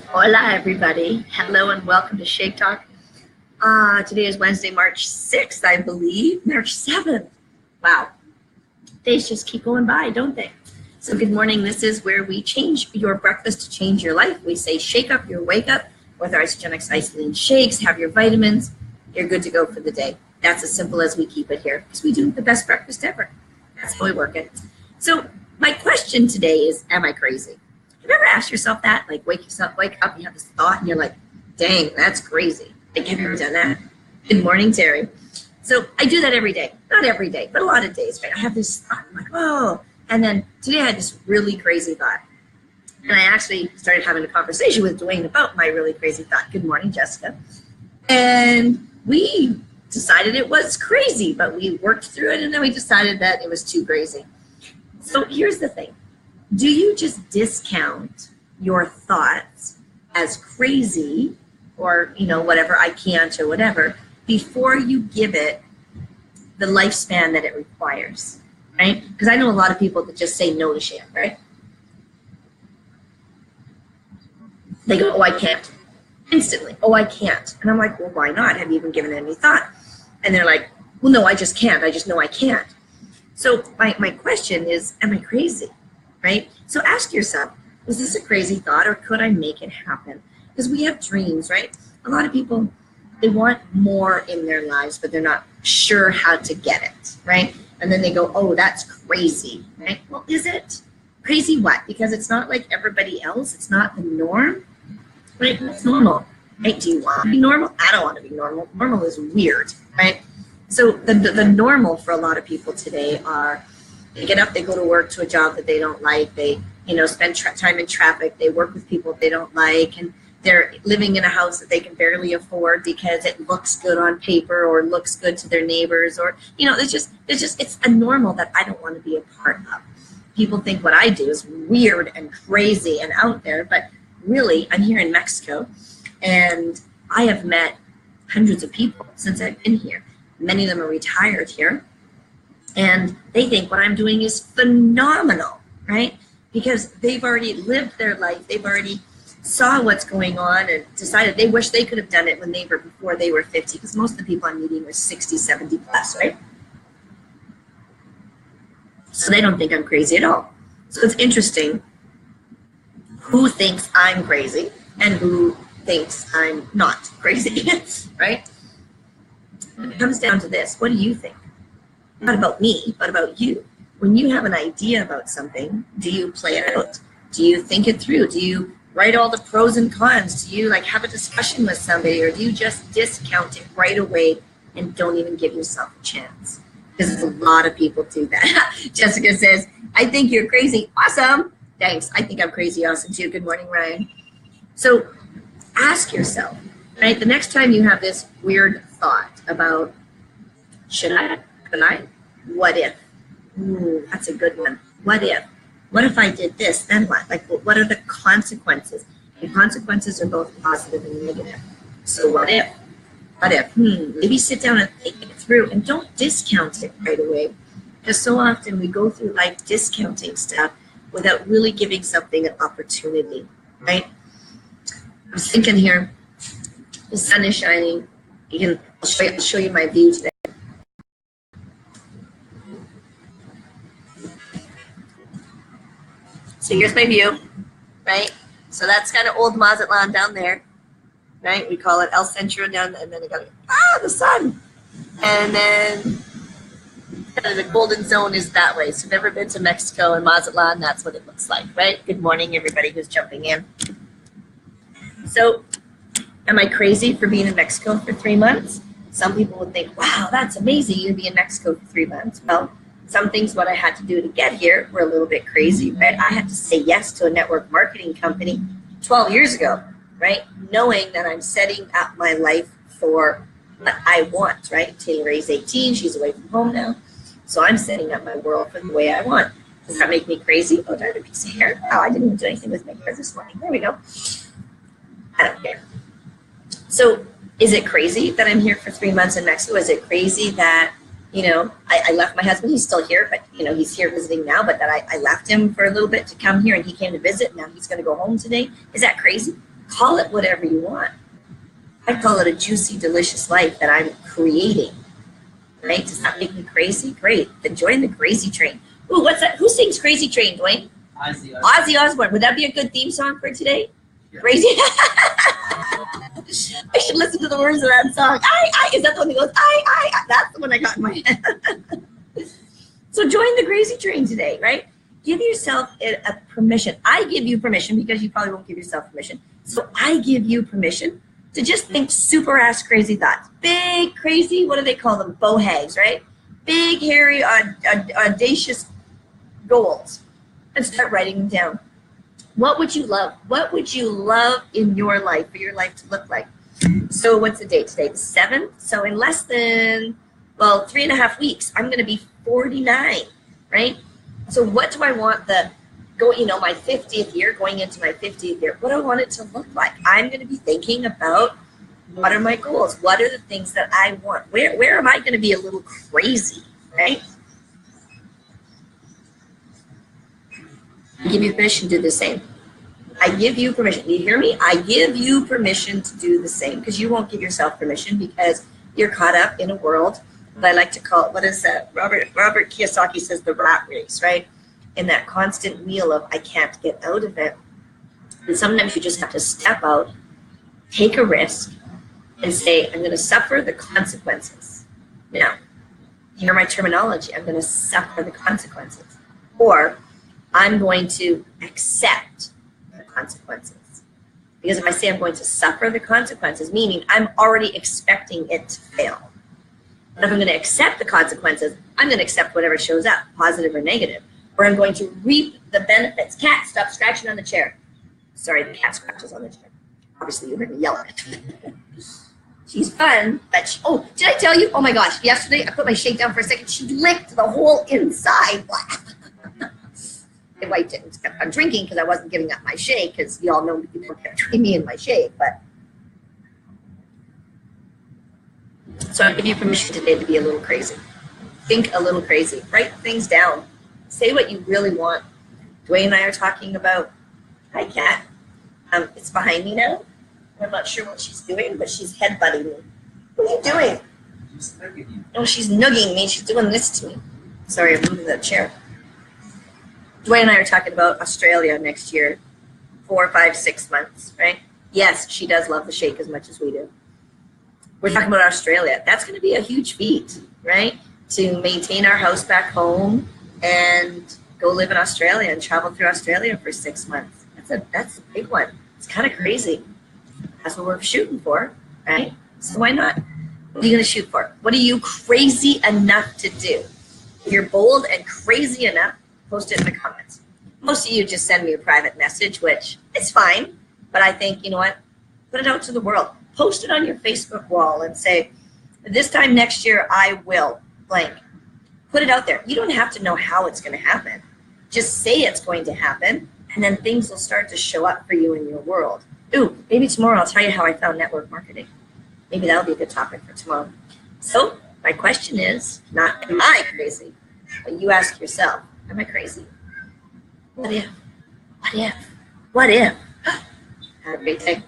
Hola, everybody. Hello and welcome to Shake Talk. Today is Wednesday, March 6th, I believe. March 7th. Wow. Days just keep going by, don't they? So good morning. This is where we change your breakfast to change your life. We say shake up your wake up with our Isogenics Isolene shakes. Have your vitamins. You're good to go for the day. That's as simple as we keep it here because we do the best breakfast ever. That's how we work it. So my question today is, am I crazy? Have you ever asked yourself that? Like wake up, you have this thought and you're like, dang, that's crazy. Like, have you ever done that? Good morning, Terry. So I do that every day. Not every day, but a lot of days, right? I have this thought, I'm like, oh. And then today I had this really crazy thought. And I actually started having a conversation with Dwayne about my really crazy thought. Good morning, Jessica. And we decided it was crazy, but we worked through it and then we decided that it was too crazy. So here's the thing. Do you just discount your thoughts as crazy or, whatever, I can't or whatever, before you give it the lifespan that it requires, right? Because I know a lot of people that just say no to shit, right? They go, oh, I can't. Instantly, oh, I can't. And I'm like, well, why not? Have you even given it any thought? And they're like, well, no, I just can't. I just know I can't. So my question is, am I crazy? Right? So ask yourself, was this a crazy thought or could I make it happen? Because we have dreams, right? A lot of people, they want more in their lives, but they're not sure how to get it, right? And then they go, oh, that's crazy, right? Well, is it? Crazy what? Because it's not like everybody else. It's not the norm, right? It's normal, right? Do you want to be normal? I don't want to be normal. Normal is weird, right? So the normal for a lot of people today are, they get up, they go to work to a job that they don't like, they spend time in traffic, they work with people they don't like, and they're living in a house that they can barely afford because it looks good on paper or looks good to their neighbors, or it's a normal that I don't want to be a part of. People think what I do is weird and crazy and out there, but really I'm here in Mexico and I have met hundreds of people since I've been here. Many of them are retired here. And they think what I'm doing is phenomenal, right? Because they've already lived their life. They've already saw what's going on and decided they wish they could have done it when they were before they were 50, because most of the people I'm meeting are 60, 70 plus, right? So they don't think I'm crazy at all. So it's interesting who thinks I'm crazy and who thinks I'm not crazy, right? It comes down to this. What do you think? Not about me, but about you. When you have an idea about something, do you play it out? Do you think it through? Do you write all the pros and cons? Do you have a discussion with somebody, or do you just discount it right away and don't even give yourself a chance? Because a lot of people do that. Jessica says, I think you're crazy. Awesome. Thanks. I think I'm crazy awesome too. Good morning, Ryan. So ask yourself, right? The next time you have this weird thought about, should I? Can I? What if? Ooh, that's a good one. What if? What if I did this? Then what? What are the consequences? And consequences are both positive and negative. So what if? What if? Maybe sit down and think it through and don't discount it right away. Because so often we go through life discounting stuff without really giving something an opportunity, right? I was thinking here, the sun is shining. I'll show you my view today. So here's my view, right? So that's kind of old Mazatlan down there, right? We call it El Centro down, and then I got the sun. And then the golden zone is that way. So if you've ever been to Mexico and Mazatlan, that's what it looks like, right? Good morning, everybody who's jumping in. So am I crazy for being in Mexico for 3 months? Some people would think, wow, that's amazing. You'd be in Mexico for 3 months. Well, some things what I had to do to get here were a little bit crazy, right? I had to say yes to a network marketing company 12 years ago, right? Knowing that I'm setting up my life for what I want, right? Taylor Ray's 18, she's away from home now. So I'm setting up my world for the way I want. Does that make me crazy? Oh, did I have a piece of hair? Oh, I didn't even do anything with my hair this morning. There we go. I don't care. So is it crazy that I'm here for 3 months in Mexico? Is it crazy that, I left my husband, he's still here, but, he's here visiting now, but that I left him for a little bit to come here and he came to visit. Now he's going to go home today. Is that crazy? Call it whatever you want. I call it a juicy, delicious life that I'm creating. Right? Does that make me crazy? Great. Then join the crazy train. Ooh, what's that? Who sings Crazy Train, Dwayne? Ozzy Osbourne. Would that be a good theme song for today? Yeah. Crazy. I should listen to the words of that song. Is that the one that goes, I. That's the one I got in my head. So join the crazy train today, right? Give yourself a permission. I give you permission because you probably won't give yourself permission. So I give you permission to just think super ass crazy thoughts. Big, crazy, what do they call them? Bowhags, right? Big, hairy, audacious goals. And start writing them down. What would you love? What would you love in your life, for your life to look like? So what's the date today? The 7th? So in less than, 3.5 weeks, I'm going to be 49, right? So what do I want my 50th year, going into my 50th year, what do I want it to look like? I'm going to be thinking about what are my goals? What are the things that I want? Where am I going to be a little crazy, right? I give you permission to do the same. I give you permission. Do you hear me? I give you permission to do the same, because you won't give yourself permission because you're caught up in a world that I like to call, what is that? Robert Kiyosaki says the rat race, right? In that constant wheel of I can't get out of it. And sometimes you just have to step out, take a risk, and say, I'm going to suffer the consequences. Now, hear my terminology. I'm going to suffer the consequences. Or I'm going to accept the consequences. Because if I say I'm going to suffer the consequences, meaning I'm already expecting it to fail. But if I'm going to accept the consequences, I'm going to accept whatever shows up, positive or negative. Or I'm going to reap the benefits. Cat, stop scratching on the chair. Sorry, the cat scratches on the chair. Obviously, you heard me yell at it. She's fun, but did I tell you? Oh my gosh, yesterday I put my shake down for a second. She licked the whole inside. I wiped it and kept on drinking because I wasn't giving up my shake, because you all know people kept treating me in my shake. But so I give you permission today to be a little crazy. Think a little crazy. Write things down. Say what you really want. Dwayne and I are talking about, hi cat. It's behind me now. I'm not sure what she's doing, but she's headbutting me. What are you doing? She's nugging you. Oh, she's nugging me. She's doing this to me. Sorry, I'm moving that chair. Dwayne and I are talking about Australia next year, 4, 5, 6 months, right? Yes, she does love the shake as much as we do. We're talking about Australia. That's going to be a huge feat, right? To maintain our house back home and go live in Australia and travel through Australia for 6 months. That's a big one. It's kind of crazy. That's what we're shooting for, right? So why not? What are you going to shoot for? What are you crazy enough to do? If you're bold and crazy enough, post it in the comments. Most of you just send me a private message, which is fine, but I think, you know what? Put it out to the world. Post it on your Facebook wall and say, this time next year, I will blank. Put it out there. You don't have to know how it's going to happen. Just say it's going to happen, and then things will start to show up for you in your world. Ooh, maybe tomorrow I'll tell you how I found network marketing. Maybe that'll be a good topic for tomorrow. So my question is, not am I crazy, but you ask yourself, am I crazy? What if? What if? What if? Have a great day.